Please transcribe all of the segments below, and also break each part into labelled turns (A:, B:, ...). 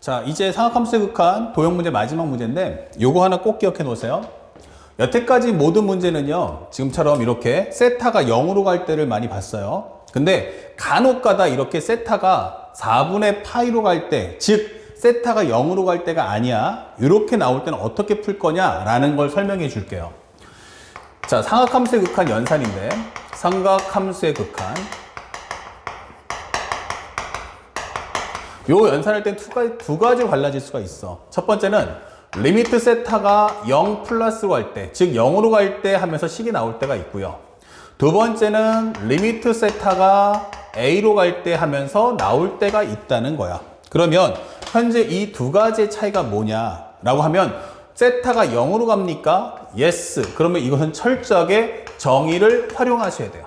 A: 자, 이제 상학함수에 극한 도형 문제 마지막 문제인데 요거 하나 꼭 기억해 놓으세요. 여태까지 모든 문제는요, 지금처럼 이렇게 세타가 0으로 갈 때를 많이 봤어요. 근데 간혹가다 이렇게 세타가 4분의 파이로 갈 때, 즉 세타가 0으로 갈 때가 아니야, 이렇게 나올 때는 어떻게 풀 거냐라는 걸 설명해 줄게요. 자, 삼각함수의 극한 연산인데, 삼각함수의 극한. 요 연산할 땐 두 가지 갈라질 수가 있어. 첫 번째는 리미트 세타가 0 플러스로 갈 때, 즉 0으로 갈 때 하면서 식이 나올 때가 있고요. 두 번째는 리미트 세타가 A로 갈 때 하면서 나올 때가 있다는 거야. 그러면 현재 이 두 가지의 차이가 뭐냐라고 하면 세타가 0으로 갑니까? Yes. 그러면 이것은 철저하게 정의를 활용하셔야 돼요.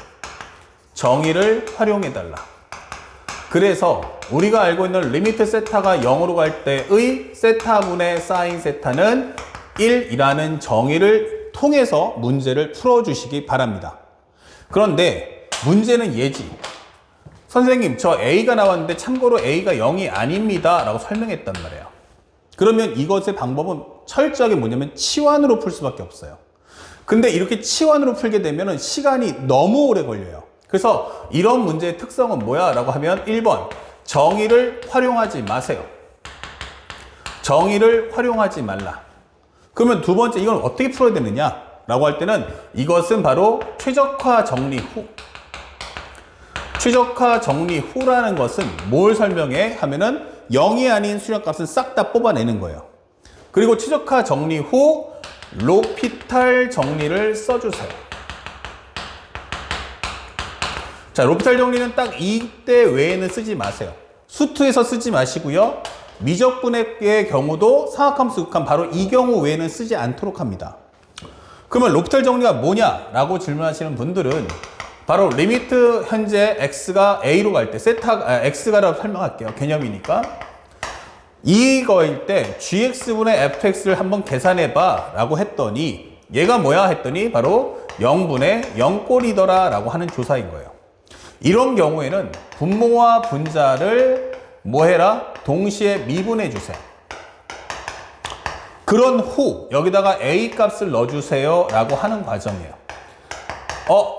A: 정의를 활용해달라. 그래서 우리가 알고 있는 리미트 세타가 0으로 갈 때의 세타분의 사인 세타는 1이라는 정의를 통해서 문제를 풀어주시기 바랍니다. 그런데 문제는 예지. 선생님, 저 A가 나왔는데 참고로 A가 0이 아닙니다 라고 설명했단 말이에요. 그러면 이것의 방법은 철저하게 뭐냐면 치환으로 풀 수밖에 없어요. 근데 이렇게 치환으로 풀게 되면 시간이 너무 오래 걸려요. 그래서 이런 문제의 특성은 뭐야? 라고 하면 1번, 정의를 활용하지 마세요. 정의를 활용하지 말라. 그러면 두 번째, 이건 어떻게 풀어야 되느냐? 라고 할 때는 이것은 바로 최적화 정리 후. 최적화 정리 후라는 것은 뭘 설명해? 하면은 0이 아닌 수렴값은 싹 다 뽑아내는 거예요. 그리고 최적화 정리 후 로피탈 정리를 써주세요. 자, 로피탈 정리는 딱 이때 외에는 쓰지 마세요. 수투에서 쓰지 마시고요. 미적분의 경우도 상학함수 극한 바로 이 경우 외에는 쓰지 않도록 합니다. 그러면 로피탈 정리가 뭐냐라고 질문하시는 분들은 바로 리미트 현재 x가 a로 갈 때 x가라고 설명할게요. 개념이니까. 이거일 때 gx분의 fx를 한번 계산해봐 라고 했더니 얘가 뭐야 했더니 바로 0분의 0꼴이더라 라고 하는 조사인 거예요. 이런 경우에는 분모와 분자를 뭐 해라? 동시에 미분해 주세요. 그런 후 여기다가 a 값을 넣어주세요 라고 하는 과정이에요.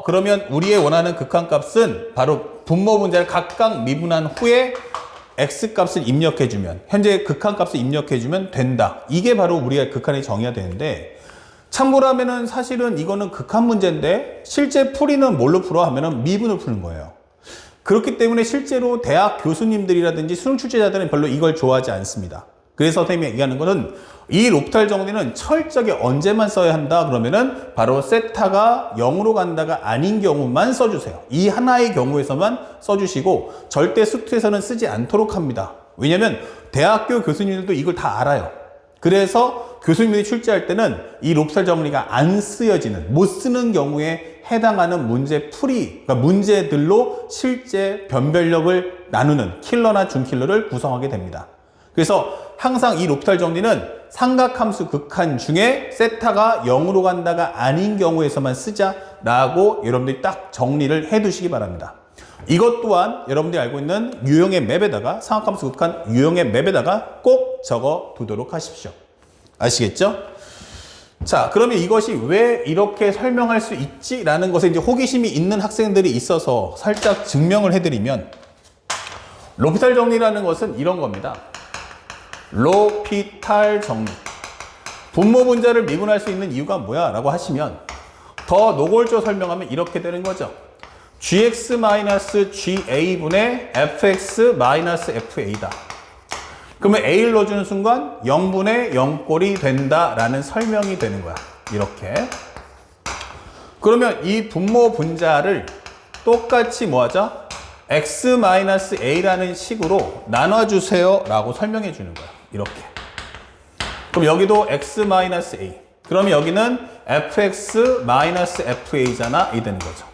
A: 그러면 우리의 원하는 극한값은 바로 분모 분자를 각각 미분한 후에 x 값을 입력해주면, 현재 극한값을 입력해주면 된다. 이게 바로 우리가 극한의 정의가 되는데, 참고로 하면은 사실은 이거는 극한 문제인데 실제 풀이는 뭘로 풀어 하면은 미분을 푸는 거예요. 그렇기 때문에 실제로 대학 교수님들이라든지 수능 출제자들은 별로 이걸 좋아하지 않습니다. 그래서 선생님이 얘기하는 거는 이 로피탈 정리는 철저하게 언제만 써야 한다 그러면은 바로 세타가 0으로 간다가 아닌 경우만 써주세요. 이 하나의 경우에서만 써주시고 절대 수투에서는 쓰지 않도록 합니다. 왜냐면 대학교 교수님들도 이걸 다 알아요. 그래서 교수님들이 출제할 때는 이 로피탈 정리가 안 쓰여지는, 못 쓰는 경우에 해당하는 문제 풀이, 그러니까 문제들로 실제 변별력을 나누는 킬러나 준킬러를 구성하게 됩니다. 그래서 항상 이 로피탈 정리는 삼각함수 극한 중에 세타가 0으로 간다가 아닌 경우에서만 쓰자라고 여러분들이 딱 정리를 해 두시기 바랍니다. 이것 또한 여러분들이 알고 있는 유형의 맵에다가, 삼각함수 극한 유형의 맵에다가 꼭 적어 두도록 하십시오. 아시겠죠? 자, 그러면 이것이 왜 이렇게 설명할 수 있지라는 것에 이제 호기심이 있는 학생들이 있어서 살짝 증명을 해드리면, 로피탈 정리라는 것은 이런 겁니다. 로피탈 정리. 분모 분자를 미분할 수 있는 이유가 뭐야? 라고 하시면 더 노골적으로 설명하면 이렇게 되는 거죠. gx-ga분의 fx-fa다. 그러면 a를 넣어주는 순간 0분의 0꼴이 된다라는 설명이 되는 거야. 이렇게. 그러면 이 분모 분자를 똑같이 뭐 하죠? x-a라는 식으로 나눠주세요 라고 설명해 주는 거야. 이렇게. 그럼 여기도 x-a. 그러면 여기는 fx-fa잖아. 이 되는 거죠.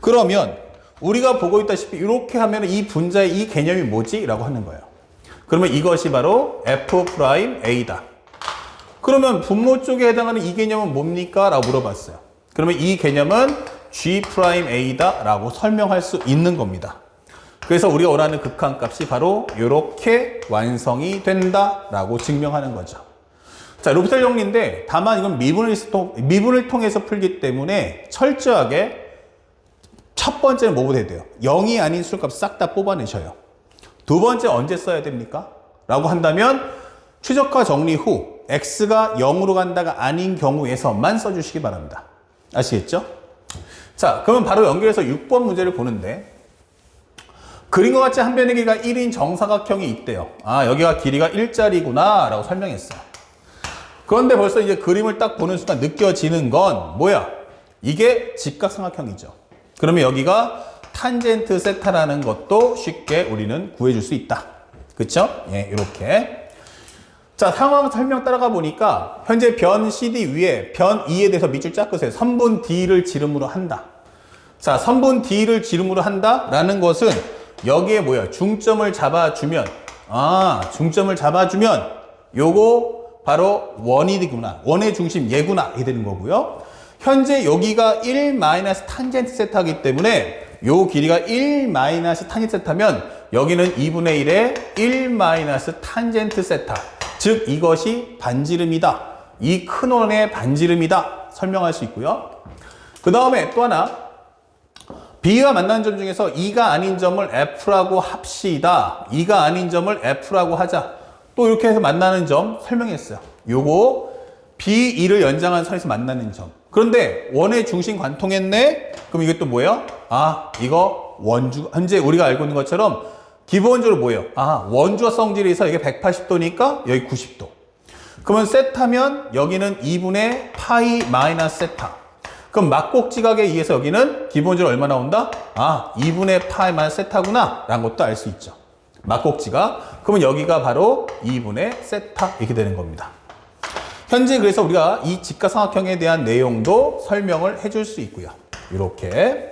A: 그러면 우리가 보고 있다시피 이렇게 하면 이 분자의 이 개념이 뭐지? 라고 하는 거예요. 그러면 이것이 바로 f'a다. 그러면 분모 쪽에 해당하는 이 개념은 뭡니까? 라고 물어봤어요. 그러면 이 개념은 g'a다 라고 설명할 수 있는 겁니다. 그래서 우리가 원하는 극한값이 바로 이렇게 완성이 된다라고 증명하는 거죠. 자, 롭스텔 정리인데 다만 이건 미분을 통해서 풀기 때문에 철저하게 첫 번째는 뭐부터 해야 돼요? 0이 아닌 수값 싹 다 뽑아내셔요. 두 번째 언제 써야 됩니까? 라고 한다면 최적화 정리 후 x가 0으로 간다가 아닌 경우에서만 써주시기 바랍니다. 아시겠죠? 자, 그러면 바로 연결해서 6번 문제를 보는데 그림과 같이 한 변의 길이가 1인 정사각형이 있대요. 아, 여기가 길이가 1짜리구나 라고 설명했어요. 그런데 벌써 이제 그림을 딱 보는 순간 느껴지는 건 뭐야? 이게 직각삼각형이죠. 그러면 여기가 탄젠트 세타라는 것도 쉽게 우리는 구해줄 수 있다. 그쵸? 예, 이렇게. 자, 상황 설명 따라가 보니까 현재 변 CD 위에 변 E에 대해서 밑줄 쫙 그으세요. 선분 D를 지름으로 한다. 자, 선분 D를 지름으로 한다라는 것은 여기에 뭐야? 중점을 잡아주면 중점을 잡아주면 요거 바로 원이구나. 원의 중심 얘구나. 이게 되는 거고요. 현재 여기가 1 탄젠트 세타이기 때문에 요 길이가 1 탄젠트 세타면 여기는 2분의 1의 1 탄젠트 세타. 즉 이것이 반지름이다. 이 큰 원의 반지름이다. 설명할 수 있고요. 그 다음에 또 하나 B와 만나는 점 중에서 E가 아닌 점을 F라고 합시다. E가 아닌 점을 F라고 하자. 또 이렇게 해서 만나는 점 설명했어요. 요거 B, E를 연장한 선에서 만나는 점. 그런데 원의 중심 관통했네? 그럼 이게 또 뭐예요? 아, 이거 원주, 현재 우리가 알고 있는 것처럼 기본적으로 뭐예요? 아, 원주와 성질에서 이게 180도니까 여기 90도. 그러면 세타면 여기는 2분의 파이 마이너스 세타. 그럼 막곡지각에 의해서 여기는 기본적으로 얼마 나온다? 아, 2분의 파이 마이너스 세타구나 라는 것도 알 수 있죠. 막곡지각. 그러면 여기가 바로 2분의 세타 이렇게 되는 겁니다. 현재 그래서 우리가 이 직각삼각형에 대한 내용도 설명을 해줄 수 있고요. 이렇게.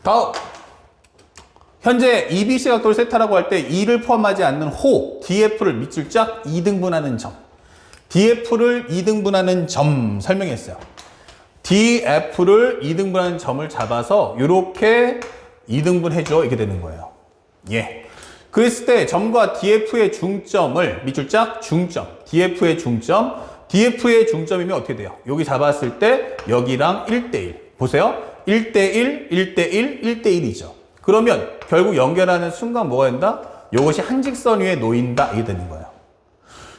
A: 다음. 현재 EBC 각도를 세타라고 할 때 2를 포함하지 않는 호, DF를 밑줄 쫙 2등분하는 점. DF를 2등분하는 점 설명했어요. DF를 2등분하는 점을 잡아서 이렇게 2등분 해줘. 이렇게 되는 거예요. 예. 그랬을 때 점과 DF의 중점을 밑줄 쫙 중점. DF의 중점. DF의 중점이면 어떻게 돼요? 여기 잡았을 때 여기랑 1대1. 보세요. 1대1, 1대1, 1대1이죠. 그러면 결국 연결하는 순간 뭐가 된다? 이것이 한 직선 위에 놓인다. 이게 되는 거예요.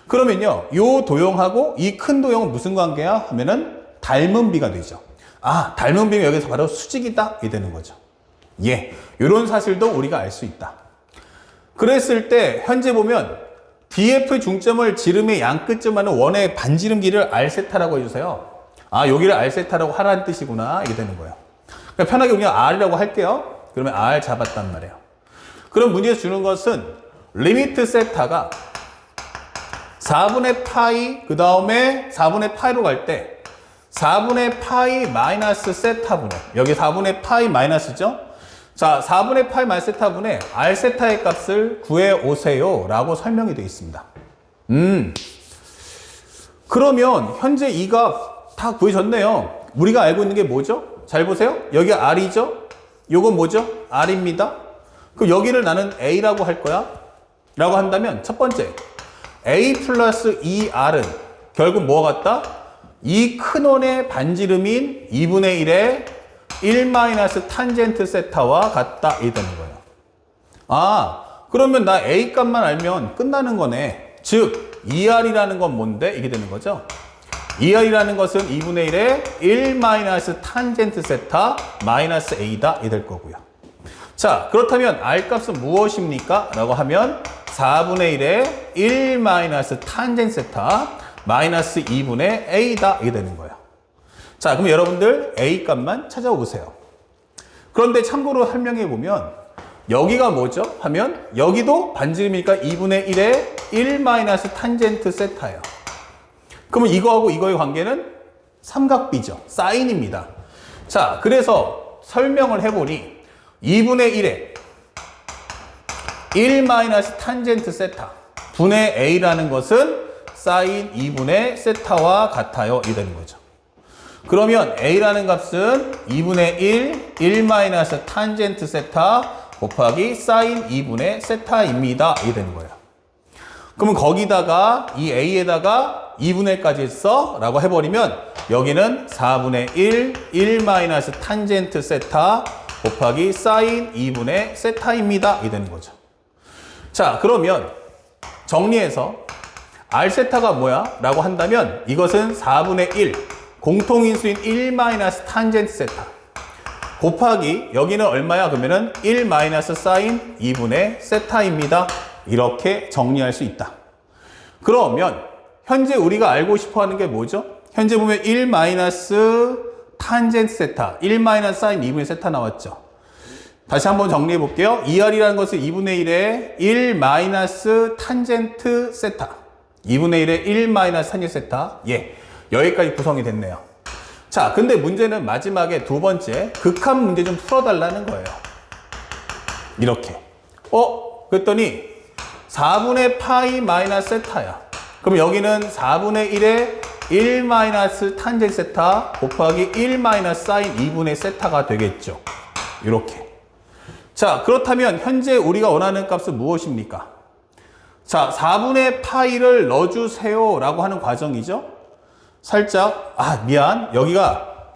A: 그러면요. 요 도형하고 이 큰 도형은 무슨 관계야? 하면은 닮은 비가 되죠. 아, 닮은 비면 여기서 바로 수직이다. 이게 되는 거죠. 예. 요런 사실도 우리가 알 수 있다. 그랬을 때 현재 보면 DF 중점을 지름의 양 끝쯤 하는 원의 반지름 길이를 R세타라고 해주세요. 아, 여기를 R세타라고 하라는 뜻이구나. 이게 되는 거예요. 그러니까 편하게 그냥 R이라고 할게요. 그러면 R 잡았단 말이에요. 그럼 문제에서 주는 것은 리미트 세타가 4분의 파이 그 다음에 4분의 파이로 갈 때 4분의 파이 마이너스 세타분의 여기 4분의 파이 마이너스죠? 자, 4분의 파이 마이너스 세타분의 R 세타의 값을 구해오세요 라고 설명이 되어 있습니다. 그러면 현재 이 값 다 구해졌네요. 우리가 알고 있는 게 뭐죠? 잘 보세요. 여기가 R이죠? 요건 뭐죠? R입니다. 그럼 여기를 나는 A라고 할 거야. 라고 한다면 첫 번째 A 플러스 2R은 결국 뭐가 같다? 이 큰 원의 반지름인 2분의 1의 1 마이너스 탄젠트 세타와 같다. 이 되는 거예요. 아, 그러면 나 A 값만 알면 끝나는 거네. 즉 2R이라는 건 뭔데? 이게 되는 거죠. 2R이라는 것은 2분의 1의 1 마이너스 탄젠트 세타 마이너스 A다. 이 될 거고요. 자, 그렇다면 R 값은 무엇입니까? 라고 하면 4분의 1의 1 마이너스 탄젠트 세타 마이너스 2분의 A다. 이게 되는 거예요. 자, 그럼 여러분들 A 값만 찾아오세요. 그런데 참고로 설명해 보면 여기가 뭐죠? 하면 여기도 반지름이니까 2분의 1의 1 마이너스 탄젠트 세타예요. 그러면 이거하고 이거의 관계는 삼각비죠. 사인입니다. 자, 그래서 설명을 해보니 2분의 1의 1 마이너스 탄젠트 세타 분의 A라는 것은 사인 2분의 세타와 같아요. 이 되는 거죠. 그러면 A라는 값은 2분의 1, 1 마이너스 탄젠트 세타 곱하기 사인 2분의 세타입니다. 이게 되는 거예요. 그러면 거기다가 이 a에다가 2분의 1까지 써 라고 해버리면 여기는 4분의 1 마이너스 탄젠트 세타 곱하기 사인 2분의 세타입니다. 이게 되는 거죠. 자, 그러면 정리해서 r 세타가 뭐야? 라고 한다면 이것은 4분의 1 공통인수인 1 마이너스 탄젠트 세타 곱하기 여기는 얼마야? 그러면은 1 마이너스 사인 2분의 세타입니다. 이렇게 정리할 수 있다. 그러면 현재 우리가 알고 싶어 하는 게 뭐죠? 현재 보면 1 마이너스 탄젠트 세타 1 마이너스 사인 2분의 세타 나왔죠. 다시 한번 정리해 볼게요. 2R이라는 것은 2분의 1에 1 마이너스 탄젠트 세타 2분의 1에 1 마이너스 탄젠트 세타 예, 여기까지 구성이 됐네요. 자, 근데 문제는 마지막에 두 번째 극한 문제 좀 풀어달라는 거예요. 이렇게 그랬더니 4분의 파이 마이너스 세타야. 그럼 여기는 4분의 1에 1 마이너스 탄젠트 세타 곱하기 1 마이너스 사인 2분의 세타가 되겠죠. 이렇게. 자, 그렇다면 현재 우리가 원하는 값은 무엇입니까? 자, 4분의 파이를 넣어주세요 라고 하는 과정이죠. 살짝 미안, 여기가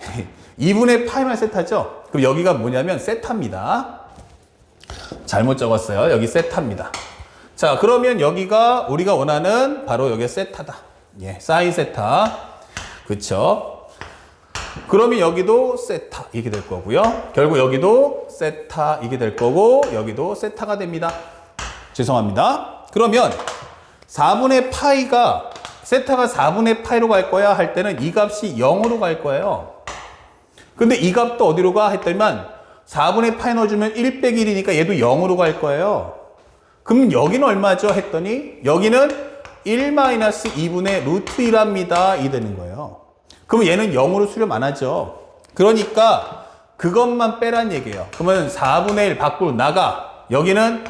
A: 2분의 파이만 세타죠. 그럼 여기가 뭐냐면 세타입니다. 잘못 적었어요. 여기 세타입니다. 자, 그러면 여기가 우리가 원하는 바로 여기 세타다. 예, 사인 세타. 그쵸? 그러면 여기도 세타 이게 될 거고요. 결국 여기도 세타 이게 될 거고 여기도 세타가 됩니다. 죄송합니다. 그러면 4분의 파이가 세타가 4분의 파이로 갈 거야 할 때는 이 값이 0으로 갈 거예요. 근데 이 값도 어디로 가 했더니만 4분의 파이 넣어주면 1 빼기 1이니까 얘도 0으로 갈 거예요. 그럼 여기는 얼마죠? 했더니 여기는 1 마이너스 2분의 루트 1합니다. 이 되는 거예요. 그러면 얘는 0으로 수렴 안 하죠. 그러니까 그것만 빼란 얘기예요. 그러면 4분의 1 밖으로 나가. 여기는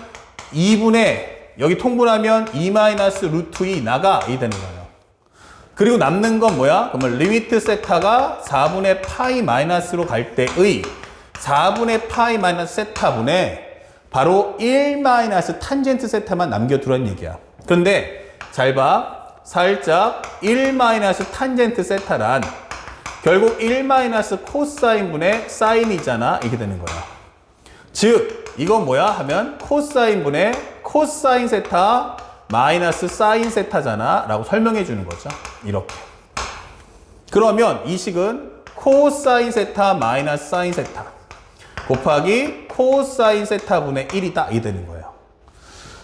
A: 2분의 여기 통분하면 2 마이너스 루트 2 나가. 이 되는 거예요. 그리고 남는 건 뭐야? 그러면 리미트 세타가 4분의 파이 마이너스로 갈 때의 4분의 파이 마이너스 세타분의 바로 1 마이너스 탄젠트 세타만 남겨두란 얘기야. 그런데 잘 봐. 살짝 1 마이너스 탄젠트 세타란 결국 1 마이너스 코사인분의 사인이잖아. 이게 되는 거야. 즉 이건 뭐야 하면 코사인분의 코사인 세타 마이너스 사인 세타잖아 라고 설명해 주는 거죠. 이렇게. 그러면 이 식은 코사인 세타 마이너스 사인 세타 곱하기 코사인 세타분의 1이다. 이 되는 거예요.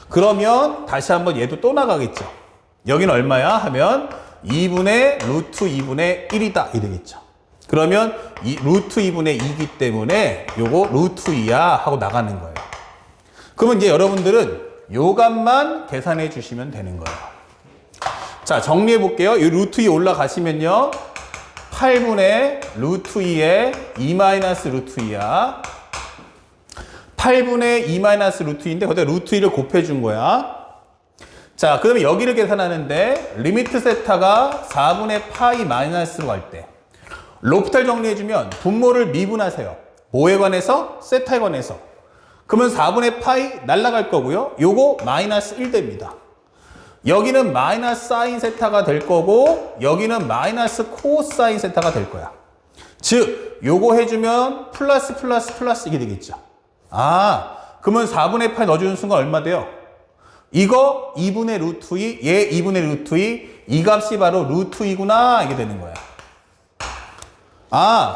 A: 그러면 다시 한번 얘도 또 나가겠죠. 여기는 얼마야 하면 2분의 루트 2분의 1이다. 이 되겠죠. 그러면 이 루트 2분의 2이기 때문에 요거 루트 2야 하고 나가는 거예요. 그러면 이제 여러분들은 요 값만 계산해 주시면 되는 거예요. 자, 정리해 볼게요. 이 루트 2 올라가시면요. 8분의 루트 2에 2 마이너스 루트 2야. 8분의 2 마이너스 루트 2인데 거기다 루트 2를 곱해 준 거야. 자, 그러면 여기를 계산하는데 리미트 세타가 4분의 파이 마이너스로 갈 때 로프탈 정리해주면 분모를 미분하세요. 뭐에 관해서? 세타에 관해서. 그러면 4분의 파이 날라갈 거고요. 요거 마이너스 1 됩니다. 여기는 마이너스 사인 세타가 될 거고 여기는 마이너스 코사인 세타가 될 거야. 즉 요거 해주면 플러스 플러스 플러스 이게 되겠죠. 그러면 4분의 파이 넣어주는 순간 얼마 돼요? 이거 2분의 루트 2, 얘 2분의 루트 2, 이 값이 바로 루트 2구나 이게 되는 거야.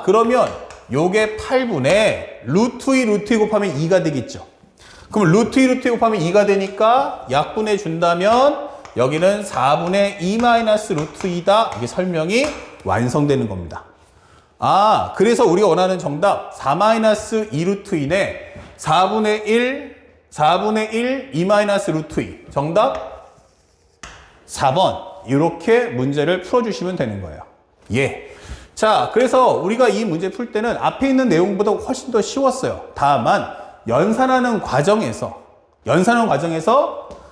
A: 그러면 요게 8분의 루트 2, 루트 2 곱하면 2가 되겠죠. 그럼 루트 2, 루트 2 곱하면 2가 되니까 약분해 준다면 여기는 4분의 2 마이너스 루트 2다. 이게 설명이 완성되는 겁니다. 그래서 우리가 원하는 정답 4 마이너스 2 루트 2네 4분의 1 2 마이너스 루트 2 정답 4번 이렇게 문제를 풀어주시면 되는 거예요. 예. 자, 그래서 우리가 이 문제 풀 때는 앞에 있는 내용보다 훨씬 더 쉬웠어요. 다만 연산하는 과정에서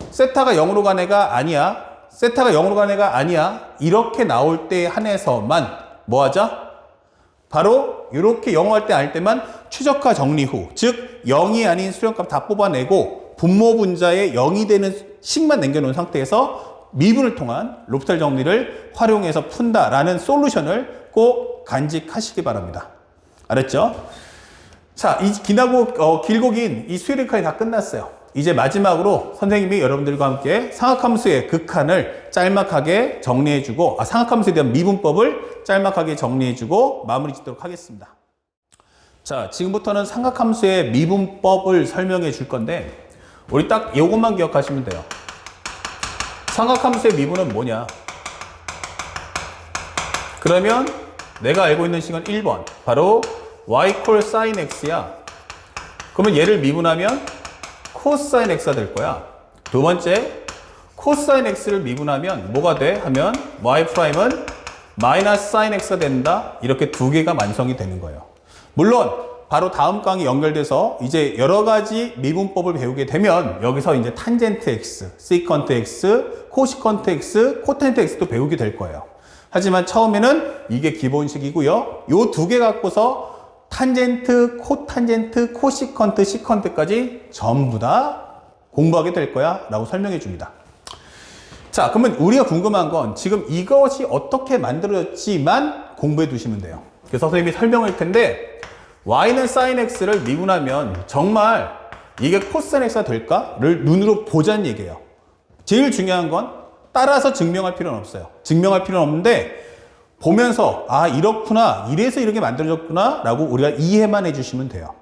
A: 세타가 0으로 간 애가 아니야. 세타가 0으로 간 애가 아니야. 이렇게 나올 때 한해서만 뭐 하자? 바로 이렇게 0 할 때 아닐 때만 최적화 정리 후, 즉 0이 아닌 수렴값 다 뽑아내고 분모 분자에 0이 되는 식만 남겨놓은 상태에서 미분을 통한 롭탈 정리를 활용해서 푼다라는 솔루션을 꼭 간직하시기 바랍니다. 알았죠? 자, 길고 긴 이 수열의 칸이 다 끝났어요. 이제 마지막으로 선생님이 여러분들과 함께 상학함수의 극한을 짤막하게 정리해주고, 상학함수에 대한 미분법을 짤막하게 정리해주고 마무리 짓도록 하겠습니다. 자, 지금부터는 삼각함수의 미분법을 설명해 줄 건데, 우리 딱 이것만 기억하시면 돼요. 삼각함수의 미분은 뭐냐? 그러면 내가 알고 있는 식은 1번, 바로 y 콜 sin x야. 그러면 얘를 미분하면 코사인 x가 될 거야. 두 번째, 코사인 x를 미분하면 뭐가 돼? 하면 y 프라임은 마이너스 사인 x가 된다. 이렇게 두 개가 완성이 되는 거예요. 물론 바로 다음 강의 연결돼서 이제 여러 가지 미분법을 배우게 되면 여기서 이제 탄젠트 x, 시컨트 x, 코시컨트 x, 코탄젠트 x도 배우게 될 거예요. 하지만 처음에는 이게 기본식이고요. 요 두 개 갖고서 탄젠트, 코탄젠트, 코시컨트, 시컨트까지 전부 다 공부하게 될 거야 라고 설명해 줍니다. 자, 그러면 우리가 궁금한 건 지금 이것이 어떻게 만들어졌지만 공부해 두시면 돼요. 그래서 선생님이 설명할 텐데, y는 sin x를 미분하면 정말 이게 코사인 x가 될까를 눈으로 보자는 얘기예요. 제일 중요한 건 따라서 증명할 필요는 없어요. 증명할 필요는 없는데 보면서 이렇구나, 이래서 이렇게 만들어졌구나 라고 우리가 이해만 해주시면 돼요.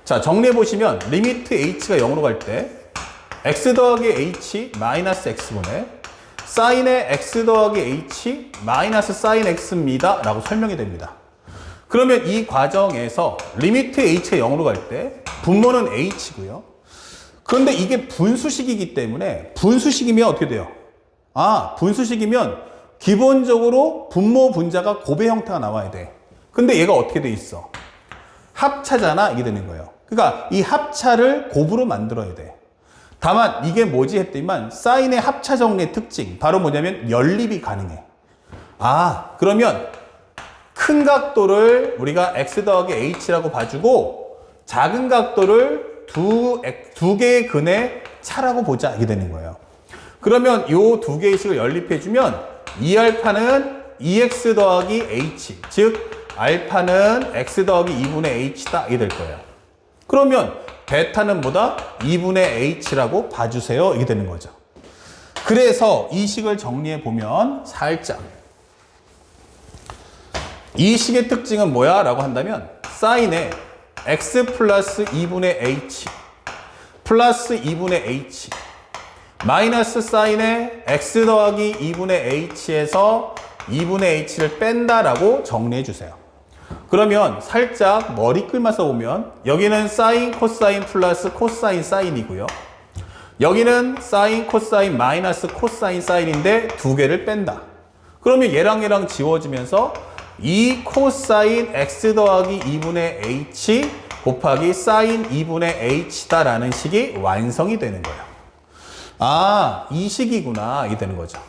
A: 자, 정리해 보시면 리미트 h가 0으로 갈 때 x 더하기 h 마이너스 x분의 사인의 x 더하기 h 마이너스 사인 x입니다 라고 설명이 됩니다. 그러면 이 과정에서 리미트 h가 0으로 갈 때 분모는 h고요. 그런데 이게 분수식이기 때문에, 분수식이면 어떻게 돼요? 분수식이면 기본적으로 분모 분자가 곱의 형태가 나와야 돼. 근데 얘가 어떻게 돼 있어? 합차잖아. 이게 되는 거예요. 그러니까 이 합차를 곱으로 만들어야 돼. 다만 이게 뭐지 했더니만 사인의 합차 정리의 특징, 바로 뭐냐면 연립이 가능해. 그러면 큰 각도를 우리가 x 더하기 h라고 봐주고 작은 각도를 두 개의 근의 차라고 보자. 이게 되는 거예요. 그러면 이 두 개의 식을 연립해주면 2알파는 2x 더하기 h, 즉 알파는 x 더하기 2분의 h다. 이게 될 거예요. 그러면 베타는 뭐다? 2분의 h라고 봐주세요. 이게 되는 거죠. 그래서 이 식을 정리해 보면 살짝, 이 식의 특징은 뭐야? 라고 한다면 사인에 x 플러스 2분의 h 플러스 2분의 h 마이너스 사인에 x 더하기 2분의 h에서 2분의 h를 뺀다라고 정리해 주세요. 그러면 살짝 머리 끌만 써보면 여기는 사인, 코사인 플러스 코사인, 사인이고요. 여기는 사인, 코사인, 마이너스 코사인, 사인인데 두 개를 뺀다. 그러면 얘랑 지워지면서 2 코사인 x 더하기 2분의 h 곱하기 사인 2분의 h다라는 식이 완성이 되는 거예요. 이 식이구나. 이게 되는 거죠.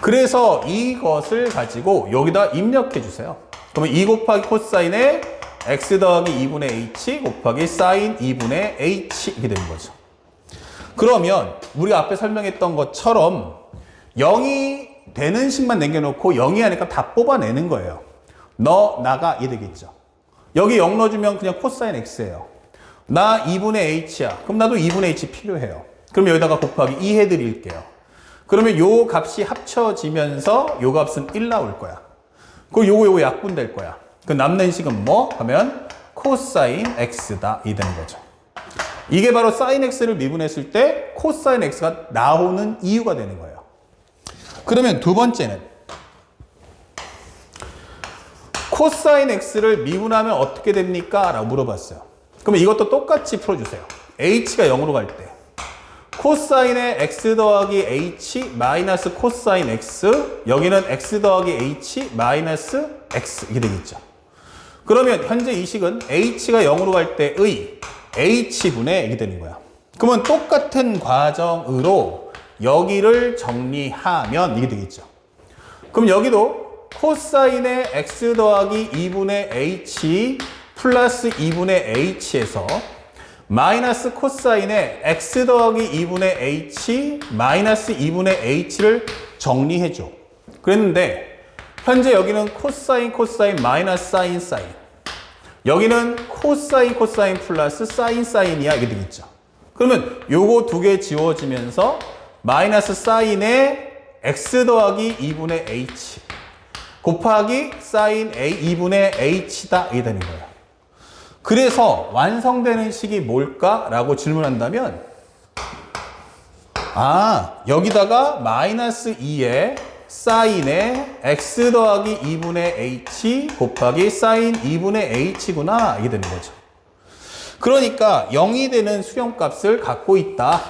A: 그래서 이것을 가지고 여기다 입력해 주세요. 그러면 2 곱하기 코사인에 x 더하기 2분의 h 곱하기 사인 2분의 h 이렇게 되는 거죠. 그러면 우리가 앞에 설명했던 것처럼 0이 되는 식만 남겨놓고 0이 하니까 다 뽑아내는 거예요. 나가 이 되겠죠. 여기 0 넣어주면 그냥 코사인 x예요. 나 2분의 h야. 그럼 나도 2분의 h 필요해요. 그럼 여기다가 곱하기 2 해드릴게요. 그러면 요 값이 합쳐지면서 요 값은 1 나올 거야. 그리고 요거 약분될 거야. 그 남는 식은 뭐? 하면 코사인 x다. 이 되는 거죠. 이게 바로 사인 x를 미분했을 때 코사인 x가 나오는 이유가 되는 거예요. 그러면 두 번째는 코사인 x를 미분하면 어떻게 됩니까? 라고 물어봤어요. 그러면 이것도 똑같이 풀어주세요. h가 0으로 갈 때 코사인의 x 더하기 h 마이너스 코사인 x, 여기는 x 더하기 h 마이너스 x 이게 되겠죠. 그러면 현재 이 식은 h가 0으로 갈 때의 h분의 이게 되는 거야. 그러면 똑같은 과정으로 여기를 정리하면 이게 되겠죠. 그럼 여기도 코사인의 x 더하기 2분의 h 플러스 2분의 h에서 마이너스 코사인의 x 더하기 2분의 h 마이너스 2분의 h를 정리해줘. 그랬는데 현재 여기는 코사인 코사인 마이너스 사인 사인, 여기는 코사인 코사인 플러스 사인 사인이야 이게 되겠죠. 그러면 요거 두 개 지워지면서 마이너스 사인의 x 더하기 2분의 h 곱하기 사인 a 2분의 h다 이게 되는 거예요. 그래서 완성되는 식이 뭘까라고 질문한다면 여기다가 마이너스 2에 사인의 x 더하기 2분의 h 곱하기 사인 2분의 h구나 이게 되는 거죠. 그러니까 0이 되는 수렴값을 갖고 있다.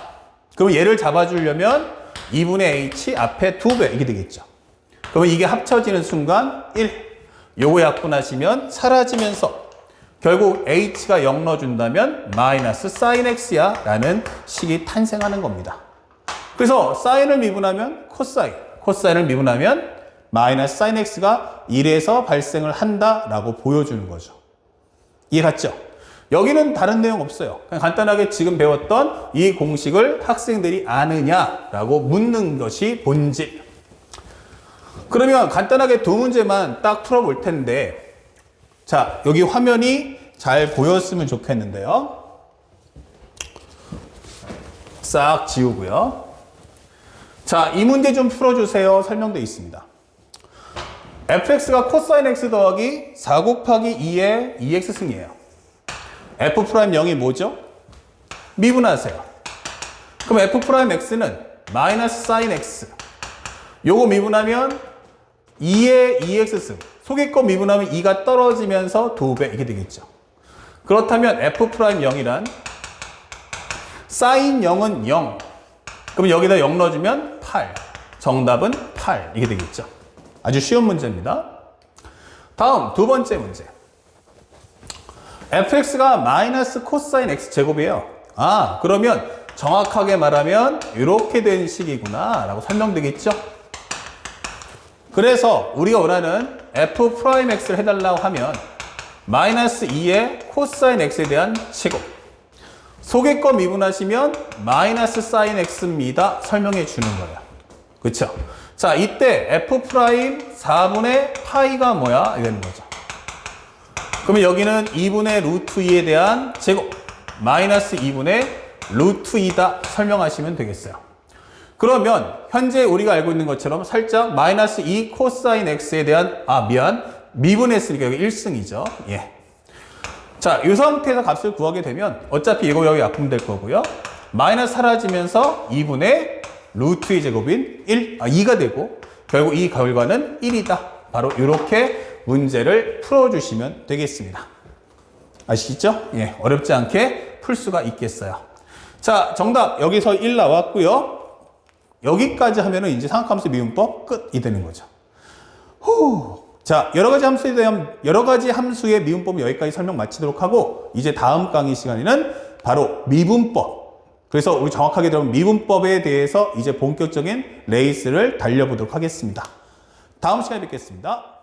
A: 그럼 얘를 잡아주려면 2분의 h 앞에 2배 이게 되겠죠. 그러면 이게 합쳐지는 순간 1. 요거 약분하시면 사라지면서 결국 h가 0 넣어준다면 마이너스 사인 x야 라는 식이 탄생하는 겁니다. 그래서 사인을 미분하면 코사인, 코사인을 미분하면 마이너스 사인 x가 1에서 발생을 한다라고 보여주는 거죠. 이해 갔죠? 여기는 다른 내용 없어요. 그냥 간단하게 지금 배웠던 이 공식을 학생들이 아느냐라고 묻는 것이 본질. 그러면 간단하게 두 문제만 딱 풀어볼 텐데, 자, 여기 화면이 잘 보였으면 좋겠는데요. 싹 지우고요. 자, 이 문제 좀 풀어주세요. 설명되어 있습니다. fx가 코사인 x 더하기 4 곱하기 2의 2x 승이에요. f'0이 뭐죠? 미분하세요. 그럼 f'x는 마이너스 사인 x. 요거 미분하면 2의 2x 승. 속의 거 미분하면 2가 떨어지면서 2배 이게 되겠죠. 그렇다면 f'0이란 사인 0은 0. 그럼 여기다 0 넣어주면 8. 정답은 8 이게 되겠죠. 아주 쉬운 문제입니다. 다음 두 번째 문제. fx가 마이너스 코사인 x 제곱이에요. 그러면 정확하게 말하면 이렇게 된 식이구나 라고 설명되겠죠. 그래서 우리가 원하는 f'x를 해달라고 하면 마이너스 2의 코사인 x에 대한 제곱, 속의 거 미분하시면 마이너스 사인 x입니다 설명해 주는 거예요. 그쵸? 자, 이때 f'4분의 파이가 뭐야? 이러는 거죠. 그러면 여기는 2분의 루트 2에 대한 제곱 마이너스 2분의 루트 2다 설명하시면 되겠어요. 그러면 현재 우리가 알고 있는 것처럼 살짝 마이너스 2 코사인 x에 대한 미분했으니까 여기 1승이죠. 예. 자, 이 상태에서 값을 구하게 되면 어차피 이거 여기 약분될 거고요. 마이너스 사라지면서 2분의 루트 2 제곱인 2가 되고 결국 이 결과는 1이다. 바로 이렇게 문제를 풀어주시면 되겠습니다. 아시겠죠? 예, 어렵지 않게 풀 수가 있겠어요. 자, 정답 여기서 1 나왔고요. 여기까지 하면은 이제 상학함수 미분법 끝이 되는 거죠. 자, 여러 가지 함수의 미분법은 여기까지 설명 마치도록 하고, 이제 다음 강의 시간에는 바로 미분법. 그래서 우리 정확하게 들어본 미분법에 대해서 이제 본격적인 레이스를 달려보도록 하겠습니다. 다음 시간에 뵙겠습니다.